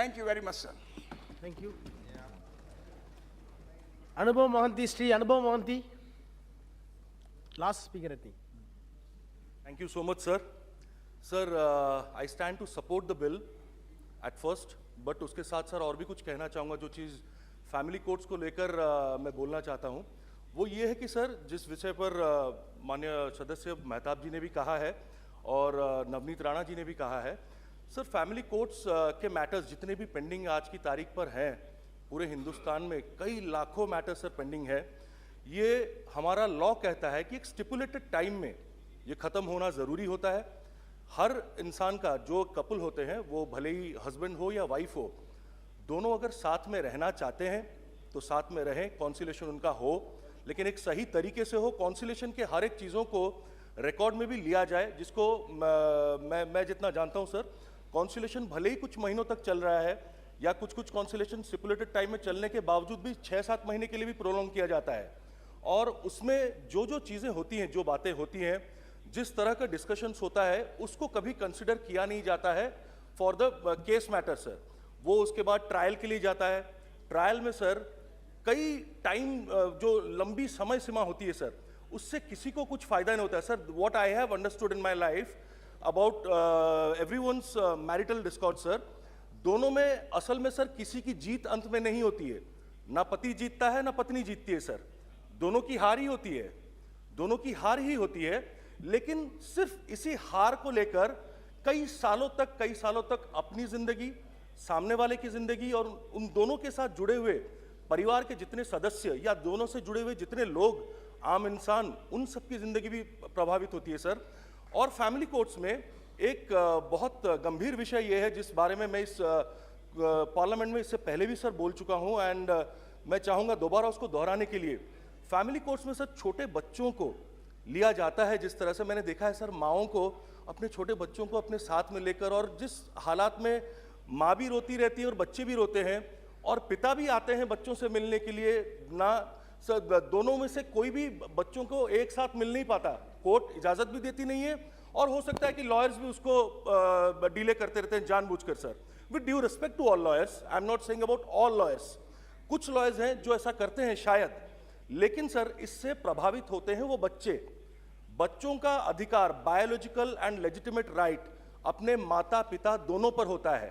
Thank you very much, sir. Thank you. Anubhav Mohanty, Sri Anubhav Mohanty. Last speaker, I think. Thank you so much, sir. Sir, I stand to support the bill at first, but उसके साथ sir और भी कुछ कहना चाहूँगा जो चीज़ family courts को लेकर मैं बोलना चाहता हूँ वो ये है कि सर जिस विषय पर माननीय सदस्य मेहताब जी ने भी कहा है और नवनीत राणा जी ने भी कहा है, सर फैमिली कोर्ट्स के मैटर्स जितने भी पेंडिंग आज की तारीख पर हैं पूरे हिंदुस्तान में कई लाखों मैटर्स सर पेंडिंग है। ये हमारा लॉ कहता है कि एक स्टिपुलेटेड टाइम में ये ख़त्म होना ज़रूरी होता है। हर इंसान का जो कपल होते हैं वो भले ही हस्बैंड हो या वाइफ हो, दोनों अगर साथ में रहना चाहते हैं तो साथ में रहें, कॉन्सिलेशन उनका हो, लेकिन एक सही तरीके से हो। कॉन्सिलेशन के हर एक चीज़ों को रिकॉर्ड में भी लिया जाए, जिसको मैं जितना जानता हूं सर, कॉन्सिलेशन भले ही कुछ महीनों तक चल रहा है या कुछ कॉन्सिलेशन स्टिपुलेटेड टाइम में चलने के बावजूद भी 6-7 महीने के लिए भी प्रोलॉन्ग किया जाता है और उसमें जो चीज़ें होती हैं, जो बातें होती हैं, जिस तरह का डिस्कशंस होता है उसको कभी कंसिडर किया नहीं जाता है for the case matter sir. वो उसके बाद ट्रायल के लिए जाता है। ट्रायल में सर कई टाइम जो लंबी समय सीमा होती है सर, उससे किसी को कुछ फायदा नहीं होता है sir. What I have understood in my life about everyone's marital Discord sir, दोनों में असल में सर किसी की जीत अंत में नहीं होती है, ना पति जीतता है ना पत्नी जीतती है सर, दोनों की हार ही होती है, दोनों की हार ही होती है। लेकिन सिर्फ इसी हार को लेकर कई सालों तक अपनी जिंदगी, सामने वाले की जिंदगी और उन दोनों के साथ जुड़े हुए परिवार के जितने सदस्य या दोनों से जुड़े हुए जितने लोग, आम इंसान, उन सबकी जिंदगी भी प्रभावित होती है सर। और फैमिली कोर्ट्स में एक बहुत गंभीर विषय यह है जिस बारे में मैं इस पार्लियामेंट में इससे पहले भी सर बोल चुका हूं एंड मैं चाहूँगा दोबारा उसको दोहराने के लिए। फैमिली कोर्ट्स में सर छोटे बच्चों को लिया जाता है, जिस तरह से मैंने देखा है सर माओं को अपने छोटे बच्चों को अपने साथ में लेकर, और जिस हालात में माँ भी रोती रहती है और बच्चे भी रोते हैं और पिता भी आते हैं बच्चों से मिलने के लिए, ना सर दोनों में से कोई भी बच्चों को एक साथ मिल नहीं पाता, कोर्ट इजाज़त भी देती नहीं है और हो सकता है कि लॉयर्स भी उसको डिले करते रहते हैं जानबूझकर sir. With due respect to all lawyers, I am not saying about all lawyers, कुछ लॉयर्स हैं जो ऐसा करते हैं शायद, लेकिन सर इससे प्रभावित होते हैं वो बच्चे। बच्चों का अधिकार, बायोलॉजिकल एंड लेजिटिमेट राइट अपने माता पिता दोनों पर होता है,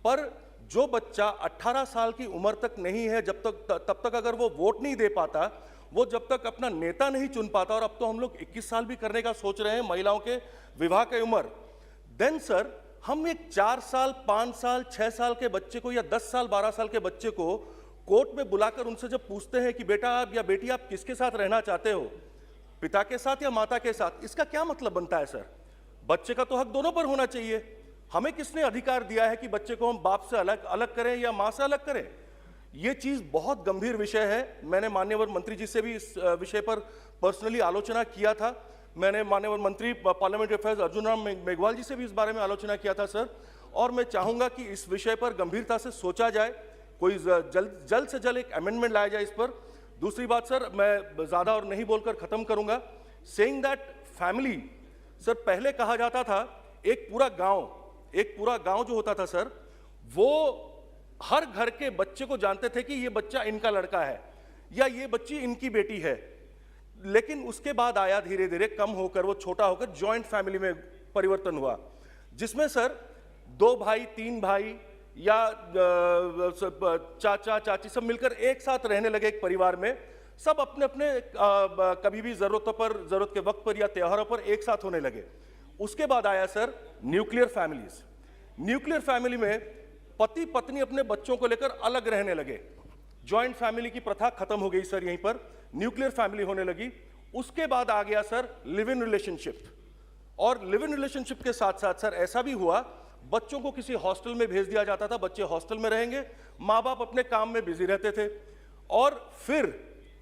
पर जो बच्चा 18 साल की उम्र तक नहीं है तब तक अगर वो वोट नहीं दे पाता, वो जब तक अपना नेता नहीं चुन पाता, और अब तो हम लोग 21 साल भी करने का सोच रहे हैं महिलाओं के विवाह की उम्र, देन सर हम एक 4 साल 5 साल 6 साल के बच्चे को या 10 साल 12 साल के बच्चे को कोर्ट में बुलाकर उनसे जब पूछते हैं कि बेटा आप या बेटी आप किसके साथ रहना चाहते हो, पिता के साथ या माता के साथ, इसका क्या मतलब बनता है सर? बच्चे का तो हक दोनों पर होना चाहिए। हमें किसने अधिकार दिया है कि बच्चे को हम बाप से अलग करें या मां से अलग करें? ये चीज बहुत गंभीर विषय है। मैंने माननीय मंत्री जी से भी इस विषय पर पर्सनली आलोचना किया था। मैंने माननीय मंत्री पार्लियामेंट्री अफेयर्स अर्जुन राम मेघवाल जी से भी इस बारे में आलोचना किया था सर, और मैं चाहूंगा कि इस विषय पर गंभीरता से सोचा जाए, कोई जल्द से जल्द एक अमेंडमेंट लाया जाए इस पर। दूसरी बात सर, मैं ज्यादा और नहीं बोलकर खत्म करूंगा, सेइंग दैट फैमिली सर, पहले कहा जाता था एक पूरा गांव जो होता था सर, वो हर घर के बच्चे को जानते थे कि ये बच्चा इनका लड़का है या ये बच्ची इनकी बेटी है। लेकिन उसके बाद आया धीरे धीरे कम होकर, वो छोटा होकर जॉइंट फैमिली में परिवर्तन हुआ, जिसमें सर 2 भाई 3 भाई या चाचा चाची सब मिलकर एक साथ रहने लगे एक परिवार में, सब अपने अपने कभी भी जरूरत के वक्त पर या त्योहारों पर एक साथ होने लगे। उसके बाद आया sir nuclear families. Nuclear family में पति पत्नी अपने बच्चों को लेकर अलग रहने लगे, जॉइंट फैमिली की प्रथा खत्म हो गई सर, यहीं पर न्यूक्लियर फैमिली होने लगी। उसके बाद आ गया सर लिव इन रिलेशनशिप, और लिव इन रिलेशनशिप के साथ साथ सर ऐसा भी हुआ बच्चों को किसी हॉस्टल में भेज दिया जाता था, बच्चे हॉस्टल में रहेंगे, माँ बाप अपने काम में बिजी रहते थे। और फिर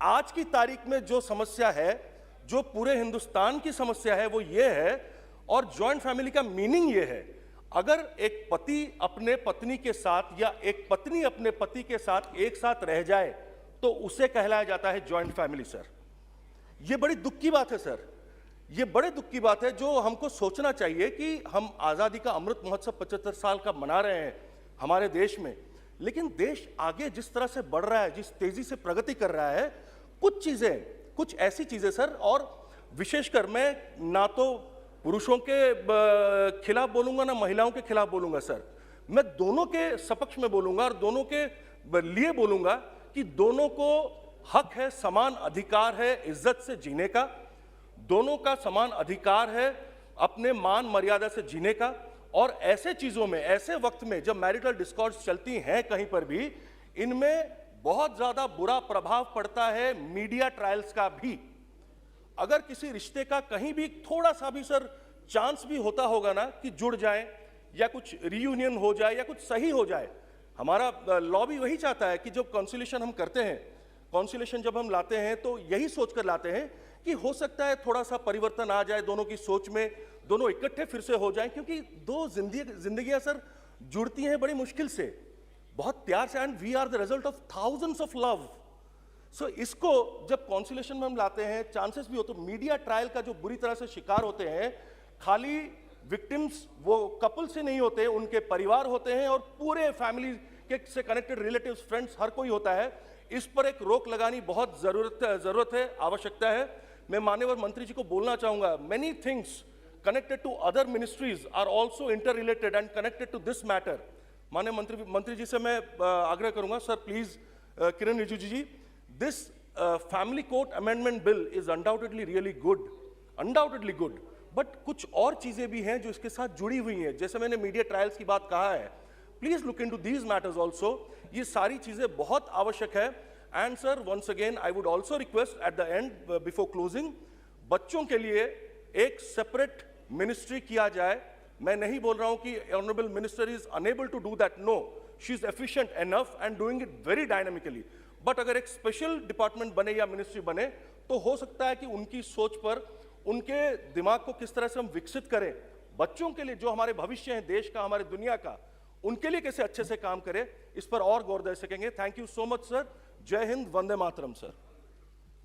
आज की तारीख में जो समस्या है, जो पूरे हिंदुस्तान की समस्या है, वो ये है, और जॉइंट फैमिली का मीनिंग ये है, अगर एक पति अपने पत्नी के साथ या एक पत्नी अपने पति के साथ एक साथ रह जाए तो उसे कहलाया जाता है जॉइंट फैमिली सर। ये बड़ी दुख की बात है सर, ये बड़े दुख की बात है, जो हमको सोचना चाहिए कि हम आज़ादी का अमृत महोत्सव 75 साल का मना रहे हैं, हमारे देश में। लेकिन देश आगे जिस तरह से बढ़ रहा है, जिस तेजी से प्रगति कर रहा है, कुछ ऐसी चीजें सर, और विशेषकर मैं ना तो पुरुषों के खिलाफ बोलूंगा ना महिलाओं के खिलाफ बोलूंगा सर, मैं दोनों के सपक्ष में बोलूंगा और दोनों के लिए बोलूंगा कि दोनों को हक है, समान अधिकार है इज्जत से जीने का, दोनों का समान अधिकार है अपने मान मर्यादा से जीने का। और ऐसे चीजों में, ऐसे वक्त में जब मैरिटल डिस्कॉर्ड्स चलती हैं कहीं पर भी, इनमें बहुत ज्यादा बुरा प्रभाव पड़ता है मीडिया ट्रायल्स का भी। अगर किसी रिश्ते का कहीं भी थोड़ा सा भी सर चांस भी होता होगा ना कि जुड़ जाए या कुछ रियूनियन हो जाए या कुछ सही हो जाए, हमारा लॉ भी वही चाहता है कि जब कॉन्सिलेशन हम करते हैं, कॉन्सिलेशन जब हम लाते हैं तो यही सोचकर लाते हैं कि हो सकता है थोड़ा सा परिवर्तन आ जाए दोनों की सोच में, दोनों इकट्ठे फिर से हो जाएं, क्योंकि दो जिंदगियां सर जुड़ती हैं बड़ी मुश्किल से, बहुत प्यार से, and we are the result of thousands of love. So इसको जब कॉन्सिलेशन में हम लाते हैं, चांसेस भी हो तो मीडिया ट्रायल का जो बुरी तरह से शिकार होते हैं, खाली विक्टिम्स वो कपल से नहीं होते, उनके परिवार होते हैं और पूरे फैमिली के से कनेक्टेड रिलेटिव्स, फ्रेंड्स, हर कोई होता है। इस पर एक रोक लगानी बहुत जरूरत है, आवश्यकता है। मैं माननीय मंत्री जी को बोलना चाहूंगा, many things connected to other ministries are also interrelated and connected to this matter। माननीय मंत्री जी से मैं आग्रह करूंगा, sir please Kiran Rijiju ji, this family court amendment bill is undoubtedly really good, undoubtedly good, but कुछ और चीजें भी हैं जो इसके साथ जुड़ी हुई हैं, जैसे मैंने मीडिया ट्रायल्स की बात कहा है, please look into these matters also. ये सारी चीजें बहुत आवश्यक है। And sir once again I would also request at the end before closing, बच्चों के लिए एक सेपरेट मिनिस्ट्री किया जाए। मैं नहीं बोल रहा हूं कि honourable minister is unable to do that, no, she is efficient enough and doing it very dynamically, but अगर एक स्पेशल डिपार्टमेंट बने या मिनिस्ट्री बने तो हो सकता है कि उनकी सोच पर, उनके दिमाग को किस तरह से हम विकसित करें, बच्चों के लिए जो हमारे भविष्य है देश का, हमारे दुनिया का, उनके लिए कैसे अच्छे से काम करें, इस पर और गौर दे सकेंगे। Thank you so much sir. जय हिंद, वंदे मातरम सर।